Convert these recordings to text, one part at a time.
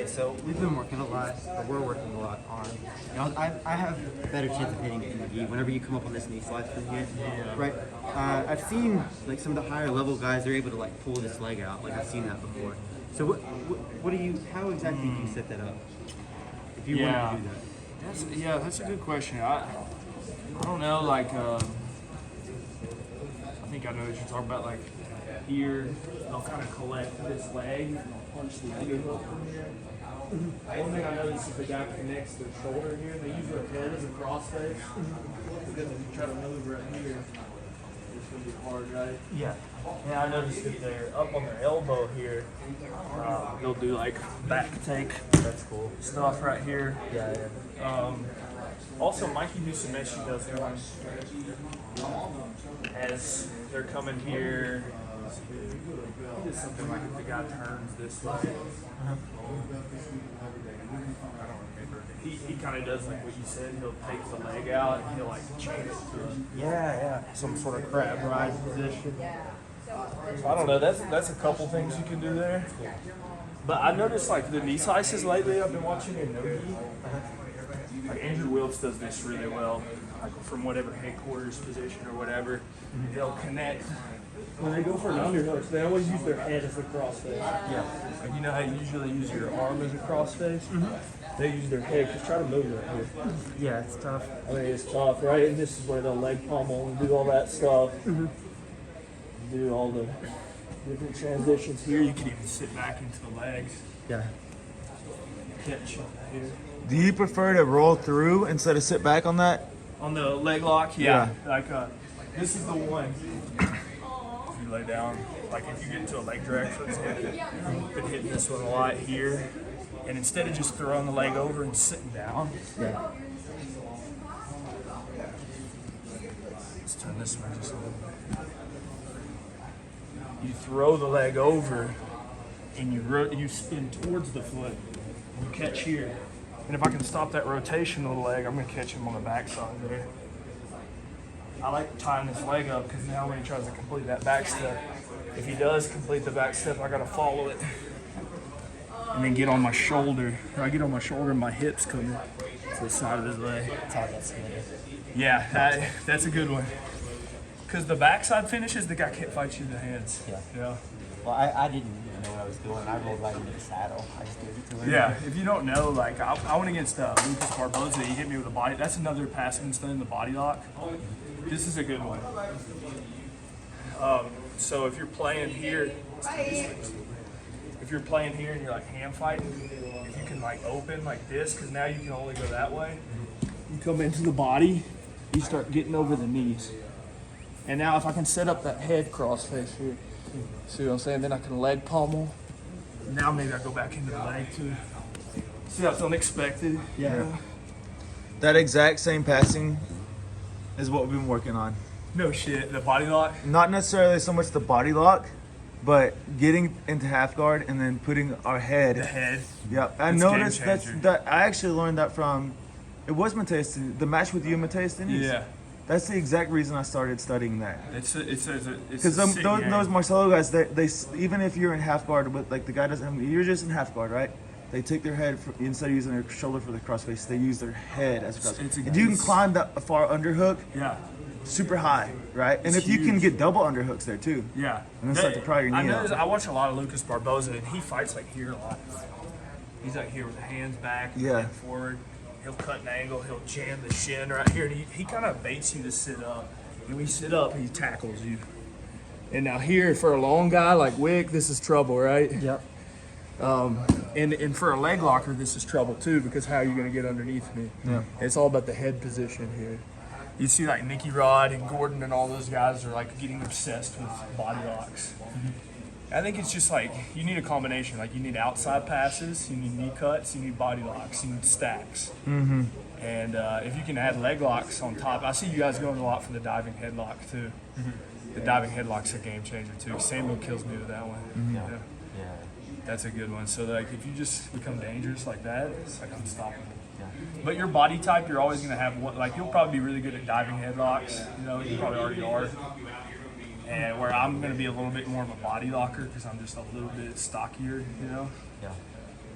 Wade. So we've been working a lot, or we're working a lot on. I have a better chance of hitting it in the knee whenever you come up on this knee slide from here, right? I've seen like some of the higher level guys, they're able to like pull this leg out. Like I've seen that before. So what do you? How exactly do you set that up? If you want to do that. That's a good question. I don't know. Like I think I know what you're talking about. Like here, they'll kind of collect this leg and they'll punch the leg up from here. One thing I noticed is the guy connects their shoulder here. They use their head as a crossface because if you try to move right here, it's gonna be hard, right? Yeah. Yeah, I noticed if they're up on their elbow here, they'll do like back take. That's cool. Stuff right here. Yeah. Also, Mikey Dusameshi does one as they're coming here. He does something like if the guy turns this way. I don't remember. He kind of does like what you said. He'll take the leg out and he'll like chain it to some sort of crab ride position. So I don't know. That's a couple things you can do there. But I noticed like the knee slices lately. I've been watching in Nogi. Like Andrew Wilkes does this really well. Like from whatever headquarters position or whatever, they'll connect. When they go for an underhook, they always use their head as a crossface. Yeah. Like you know how you usually use your arm as a crossface? They use their head. Just try to move right here. Yeah, it's tough. I mean, it's tough, right? And this is where they'll leg pummel and do all that stuff. Do all the different transitions here. You can even sit back into the legs. Yeah. Catch here. Do you prefer to roll through instead of sit back on that? On the leg lock, yeah. Like this is the one. If you lay down, like if you get into a leg drag, for example, I've been hitting this one a lot here. And instead of just throwing the leg over and sitting down, let's turn this one just a little bit. You throw the leg over and you spin towards the foot. You catch here. And if I can stop that rotation of the leg, I'm going to catch him on the backside there. I like tying this leg up because now when he tries to complete that back step, if he does complete the back step, I got to follow it. And then get on my shoulder. I get on my shoulder and my hips come to the side of his leg. That's how that's good. Yeah, that's a good one. Because the backside finishes, the guy can't fight you in the hands. Yeah. Well, I didn't even know what I was doing. I rolled right into the saddle. I just gave it to him. Yeah, if you don't know, like I went against Lucas Barboza. He hit me with a body. That's another passing stun, the body lock. This is a good one. So if you're playing here, and you're like hand fighting, if you can like open like this, because now you can only go that way. You come into the body, you start getting over the knees. And now if I can set up that head crossface here, see what I'm saying? Then I can leg pommel. Now maybe I go back into the leg too. See how it's unexpected? Yeah. That exact same passing is what we've been working on. No shit, the body lock? Not necessarily so much the body lock, but getting into half guard and then putting our head. The head. Yep. I noticed that I actually learned that from, it was Mateus, the match with you and Mateus Denise. Yeah. That's the exact reason I started studying that. Because those Marcelo guys, they even if you're in half guard, with like the guy doesn't, you're just in half guard, right? They take their head instead of using their shoulder for the crossface, they use their head as a crossface. And you can climb that far underhook, super high, right? And if you can get double underhooks there too, and then start to pry your knee out. I watch a lot of Lucas Barboza, and he fights like here a lot. He's like here with the hands back, and forward. He'll cut an angle, he'll jam the shin right here, and he kind of baits you to sit up. And when you sit up, he tackles you. And now here, for a long guy like Wick, this is trouble, right? Yep. And for a leg locker, this is trouble too, because how are you going to get underneath me? Yeah. It's all about the head position here. You see like Nicky Rod and Gordon and all those guys are like getting obsessed with body locks. I think it's just like you need a combination. Like you need outside passes, you need knee cuts, you need body locks, you need stacks. And if you can add leg locks on top, I see you guys going a lot for the diving headlock too. The diving headlock's a game changer too. Samuel kills me with that one. Yeah. That's a good one. So like if you just become dangerous like that, it's like unstoppable. But your body type, you're always gonna have one. Like you'll probably be really good at diving headlocks. You know, you probably already are. And where I'm going to be a little bit more of a body locker because I'm just a little bit stockier, you know? Yeah.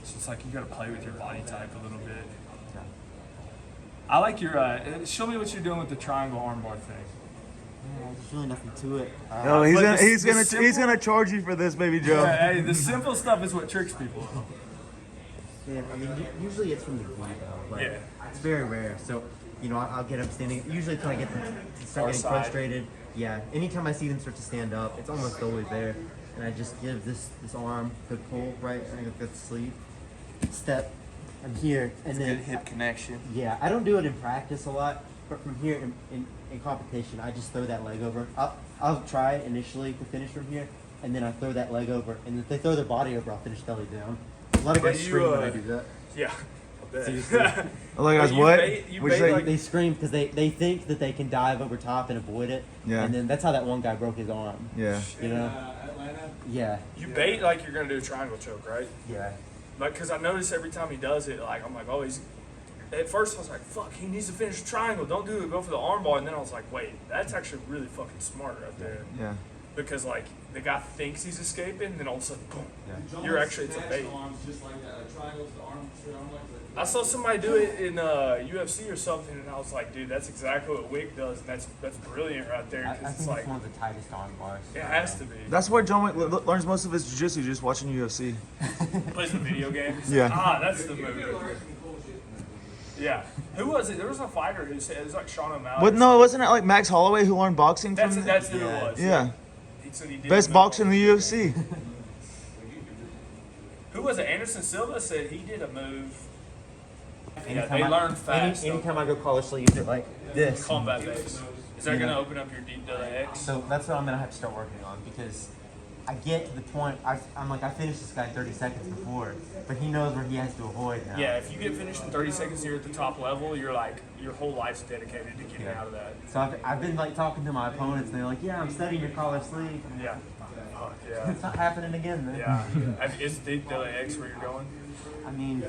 So it's like you got to play with your body type a little bit. I like your. Show me what you're doing with the triangle armbar thing. There's really nothing to it. No, he's the gonna simple- gonna charge you for this, baby Joe. Yeah, hey, the simple stuff is what tricks people. Yeah, I mean, usually it's from the V though. But Yeah. it's very rare. So, I'll get them standing. Usually until I get them to start Far getting side. frustrated. Yeah. Anytime I see them start to stand up, it's almost always there. And I just give this arm the pull right, and I go the sleeve, step. I'm here, and then Good hip connection. yeah, I don't do it in practice a lot, but from here in competition, I just throw that leg over. I'll try initially to finish from here, and then I throw that leg over, and if they throw their body over, I'll finish belly down. A lot of But guys you, scream when I do that. Yeah. I bet. Seriously. Oh, like guys, You what? bait- you What'd bait say? like- They scream because they think that they can dive over top and avoid it. Yeah. And then that's how that one guy broke his arm. Yeah. You know? Yeah. You bait like you're gonna do a triangle choke, right? Yeah. Like, because I notice every time he does it, like, I'm like, oh, he's. At first, I was like, fuck, he needs to finish the triangle. Don't do it. Go for the armbar. And then I was like, wait, that's actually really fucking smart right there. Yeah. Because, like, the guy thinks he's escaping, and then all of a sudden, boom. Yeah. You're actually, it's a bait. Just like that, triangles, the arm, straight arm like that. I saw somebody do it in UFC or something, and I was like, dude, that's exactly what Wick does, and that's brilliant right there. I Because think it's like, it's one of the tightest arm bars. it has to be. That's where John Wick learns most of his jiu-jitsu, just watching UFC. Plays the video game. He's Yeah. like, that's the movie. Yeah. Who was it? There was a fighter who said, it was like Sean O'Malley. But no, wasn't it like Max Holloway who learned boxing That's from? who it Yeah. was. Yeah. He said he did Best the boxer in move. the UFC. Who was it? Anderson Silva said he did a move. Yeah, Anytime they I- learn fast. Anytime I go collar sleeves it like this. Combat base. Is that Yeah. going to open up your deep delta X? So that's what I'm gonna have to start working on because I get to the point I'm like I finished this guy 30 seconds before, but he knows where he has to avoid now. Yeah, if you get finished in 30 seconds, you're at the top level. You're like your whole life's dedicated to getting out of that. So I've been like talking to my opponents and they're like, yeah, I'm studying your collar sleeve. Yeah. Fuck yeah. It's not happening again, man. Yeah. Is deep delta X where you're going? I mean,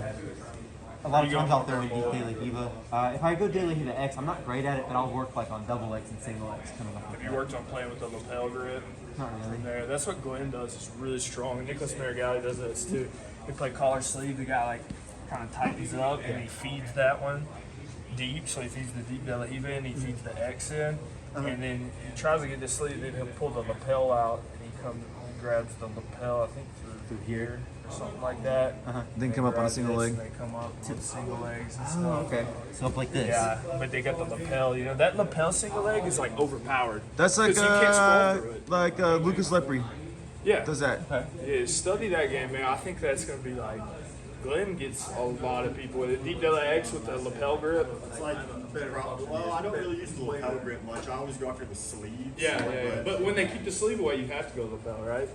a lot of You times go I'll throw for in deep daily diva. If I go daily diva X, I'm not great at it, but I'll work like on double X and single X kind of Have like you worked on playing with the lapel grip? Not really. There, that's what Glenn does. It's really strong. And Nicholas Marigali does this too. They play collar sleeve. The guy like kind of tightens it up and he feeds that one deep. So he feeds the deep De La Hiva in. He feeds the X in, and then he tries to get the sleeve. Then he'll pull the lapel out and he grabs the lapel. I think through here or something like that. Then come up on a Grab single this leg. And they come up with single legs and Oh, stuff. okay. So up like this. Yeah, but they got the lapel. You know that lapel single leg is like overpowered. That's like 'Cause you can't scroll through it. Lucas Lepre Yeah. does that. Yeah, study that game, man. I think that's going to be like, Glenn gets a lot of people with it. Deep Delta X with the lapel grip. It's like better. Well, I don't really use the lapel grip much. I always go after the sleeves. Yeah. But when they keep the sleeve away, you have to go lapel, right?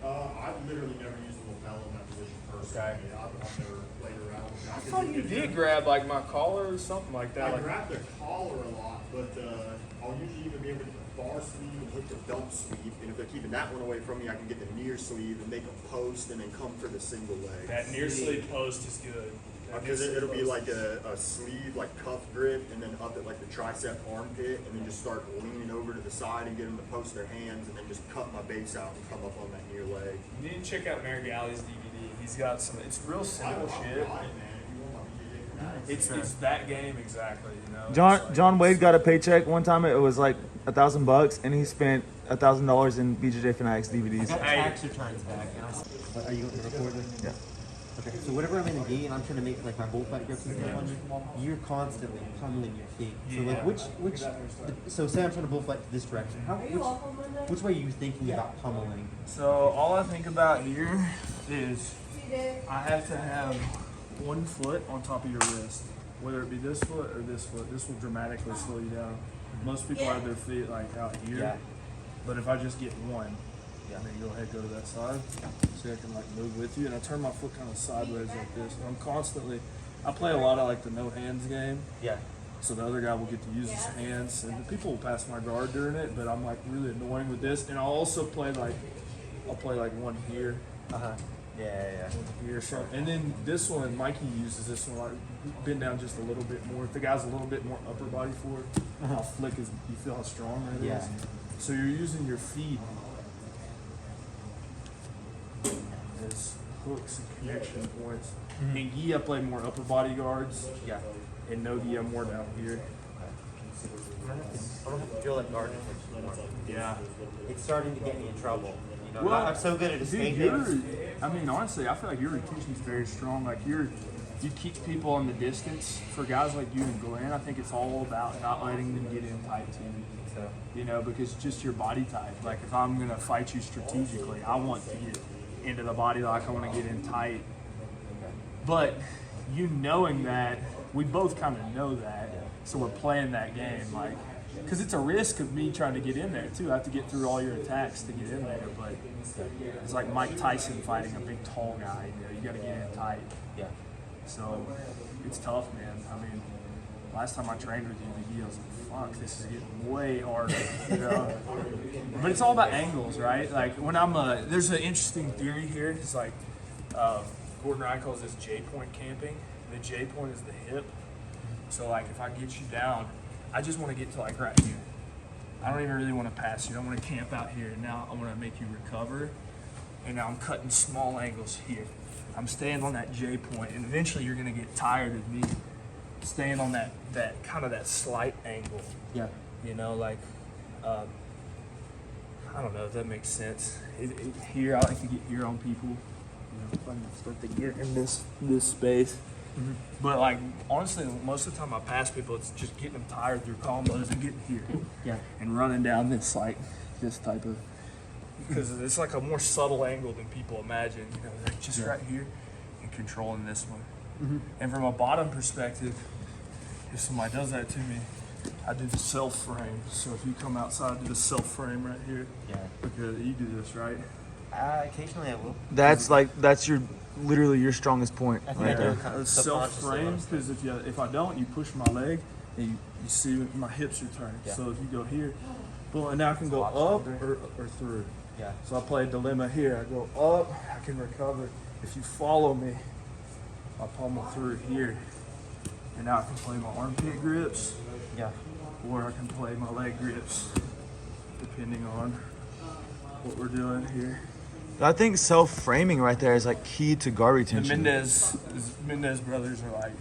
I've literally never used the lapel in that position personally. Okay. I've never played around with it. I thought you did grab like my collar or something like that. I Like, grab the collar a lot, but I'll usually either be able to get the bar sleeve and hit the belt sleeve, and if they're keeping that one away from me, I can get the near sleeve and make a post and then come for the single leg. that near sleeve post is good. That Because near it'll sleeve be post. like a sleeve, like cuff grip, and then up at like the tricep armpit, and then just start leaning over to the side and get them to post their hands, and then just cut my base out and come up on that near leg. You need to check out Marigali's DVD. He's got some, it's real simple shit. It's that game exactly, you know. It's like- John Wade got a paycheck one time. It was like $1,000, and he spent $1,000 in BJJ Fanatics I DVDs. got Hey. tax returns back. And are you going to record this? Yeah. Okay, so whenever I'm in a gi and I'm trying to make like my bullfight grips and stuff on you, you're constantly pummeling your feet. So like which so say I'm trying to bullfight to this direction. Which way are you thinking about pummeling? So all I think about here is I have to have one foot on top of your wrist, whether it be this foot or this foot. This will dramatically slow you down. Most people have their feet like out here, Yeah. but if I just get one, and then go ahead, go to that side, so I can like move with you, and I turn my foot kind of sideways like this. And I'm constantly, I play a lot of like the no hands game. Yeah. So the other guy will get to use his hands, and the people will pass my guard during it. But I'm like really annoying with this, and I'll also play like, I'll play like one here, Yeah. here, so, and then this one, Mikey uses this one like bend down just a little bit more. If the guy's a little bit more upper body for it, I'll flick his. You feel how strong that is. Yeah. So you're using your feet. As hooks and connection points. In gi, I play more upper body guards. Yeah. In no gi, I'm more down here. I don't feel like guarding anymore. Yeah. It's starting to get me in trouble. You know, Well, I'm so good at Dude, escaping. I mean, honestly, I feel like your retention's very strong. Like you keep people on the distance. For guys like you and Glenn, I think it's all about not letting them get in tight to you. So, You know, because just your body type. Like if I'm gonna fight you strategically, I want to get into the body lock. I want to get in tight. But you knowing that, we both kind of know that, so we're playing that game. Like, because it's a risk of me trying to get in there too. I have to get through all your attacks to get in there. But it's like Mike Tyson fighting a big tall guy. You know, you got to get in tight. yeah. So it's tough, man. I mean, last time I trained with you, I was like, fuck, this is getting way harder, you know? But it's all about angles, right? Like when there's an interesting theory here. It's like, Gordon Ryan calls this J-point camping. The J-point is the hip. So like if I get you down, I just want to get to like right here. I don't even really want to pass you. I want to camp out here. And now I want to make you recover. And now I'm cutting small angles here. I'm staying on that J point, and eventually you're gonna get tired of me staying on that kind of that slight angle. Yeah. You know, like I don't know if that makes sense. Here, I like to get here on people. You know, if I can start to get in this space. Mm-hmm. But like honestly, most of the time I pass people, it's just getting them tired through combos and getting here. Yeah. And running down this type of. Because it's like a more subtle angle than people imagine. You know, like just right here and controlling this one. Mm-hmm. And from a bottom perspective, if somebody does that to me, I do the self frame. So if you come outside, do the self frame right here. Yeah. Because you do this, right? Occasionally I will. That's literally your strongest point. I think right I do there. it kind of Self subconsciously. frame, because if I don't, you push my leg, and you see my hips are turned. Yeah. So if you go here, well, and now I can go up or through. Yeah. So I play a dilemma here. I go up, I can recover. If you follow me, I pummel through here. And now I can play my armpit grips, Yeah. or I can play my leg grips, depending on what we're doing here. I think self-framing right there is like key to guard The retention. Mendez brothers are like,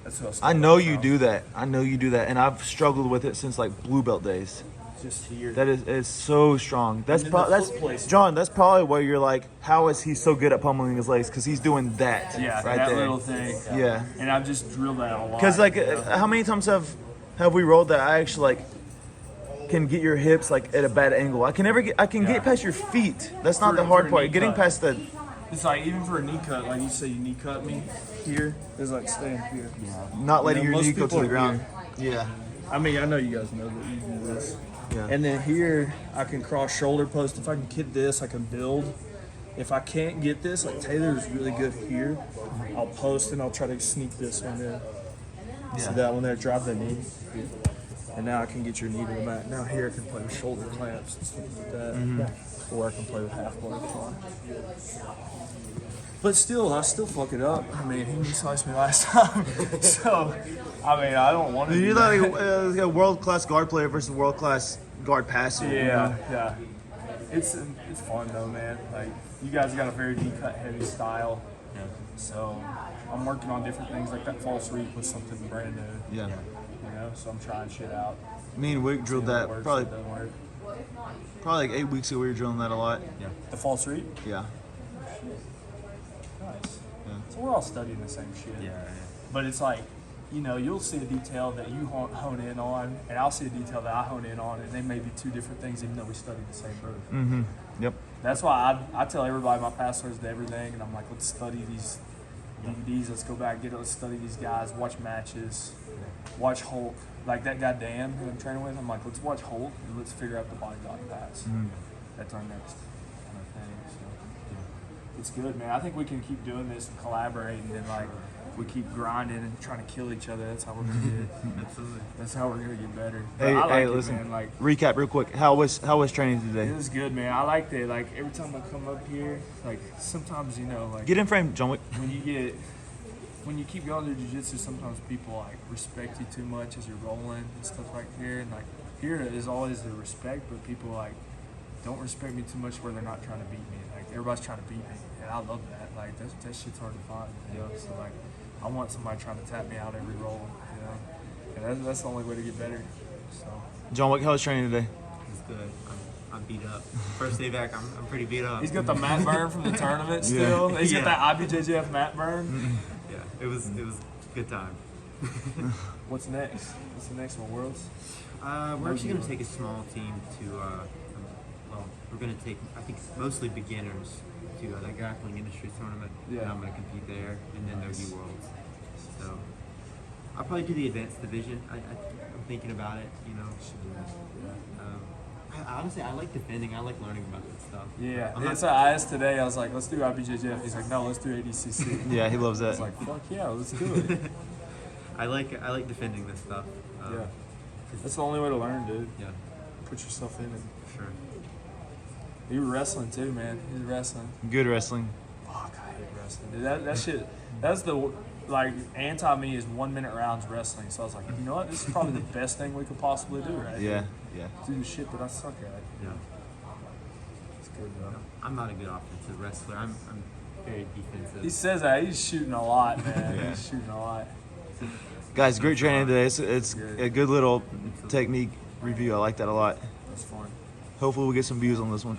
that's what I know you do that. I know you do that, and I've struggled with it since like blue belt days. Just here. That is it's so strong. That's And then the that's foot placement. John. That's probably where you're like, how is he so good at pummeling his legs? Because he's doing that. Yeah, right that there. little thing. Yeah. And I've just drilled that a lot. Because like, you know? how many times have we rolled that I actually like can get your hips like at a bad angle? I can get past your feet. That's not For- the hard for a part. knee Getting cut. past the It's like even for a knee cut, like you say, you knee cut me here. It's like staying here. not letting You know, your knee most go to people the are ground. Yeah. I mean, I know you guys know that you do this. Yeah. And then here, I can cross shoulder post. If I can get this, I can build. If I can't get this, like Taylor's really good here, I'll post and I'll try to sneak this one in. See that one there, drop the knee. And now I can get your knee to the mat. Now here I can play with shoulder clamps and stuff like that. Or I can play with half guard. But still, I still fuck it up. I mean, he knee sliced me last time. So, I mean, I don't want to You're do like that. a world-class guard player versus a world-class guard passer. you know? Yeah. It's fun though, man. Like you guys got a very knee cut heavy style. Yeah. So I'm working on different things like that false reap was something brand new. Yeah. You know, so I'm trying shit out. Me and Wick drilled See what that works, probably what doesn't work. like 8 weeks ago. We were drilling that a lot. The false reap. Yeah. Nice. Yeah. So we're all studying the same shit. Yeah. But it's like, you know, you'll see a detail that you hone in on, and I'll see a detail that I hone in on, and they may be two different things, even though we study the same book. Mm-hmm. Yep. That's why I tell everybody my passwords to everything, and I'm like, let's study these DVDs. Let's go back, let's study these guys, watch matches, watch Hulk. Like that guy Dan who I'm training with, I'm like, let's watch Hulk and let's figure out the body lock pass. That's our next kind of thing. So it's good, man. I think we can keep doing this and collaborating, and like we keep grinding and trying to kill each other. That's how we're gonna get. Absolutely. That's how we're gonna get better. But Hey, I like hey, it, listen. man. Like. Recap real quick. How was training It today? was good, man. I liked it. Like every time I come up here, like sometimes like Get in frame, John Wick. when you keep going through jiu-jitsu, sometimes people like respect you too much as you're rolling and stuff like here. And like here is always the respect, but people like don't respect me too much where they're not trying to beat me. Like everybody's trying to beat me, and I love that. Like that shit's hard to find. You know, so like I want somebody trying to tap me out every roll. You know, and that's the only way to get better. So John, how was training today? It's good. I'm beat up. First day back, I'm pretty beat up. he's got the mat burn from the tournament still. He's got that IBJJF mat burn. Yeah, it was a good time. What's next? What's the next one? Worlds? We're actually going to take a small team to, well, we're going to take, I think, mostly beginners to the grappling industry tournament. Yeah. And I'm going to compete there, and then there'll be Worlds. So I'll probably do the advanced division. I'm thinking about it, you know. Honestly, I like defending. I like learning about this stuff. Yeah, I'm not- that's what I asked today. I was like, let's do IBJJF. He's like, no, let's do ADCC. Yeah, he loves I that. was like, fuck yeah, let's do it. I like defending this stuff. Yeah, that's the only way to learn, dude. Yeah, Put yourself in it. sure. You were wrestling too, man. He was wrestling. Good wrestling. Fuck, I hate wrestling. Dude, that shit, that's the, like, anti-me is 1 minute rounds wrestling. So I was like, you know what? This is probably the best thing we could possibly do, right? Yeah, yeah. Do the shit that I suck at. Yeah. It's good, though. I'm not a good offensive wrestler. I'm very defensive. He says that. He's shooting a lot, man. Yeah. He's shooting a lot. Guys, great training today. It's a good little technique review. I like that a lot. That's fun. Hopefully we'll get some views on this one.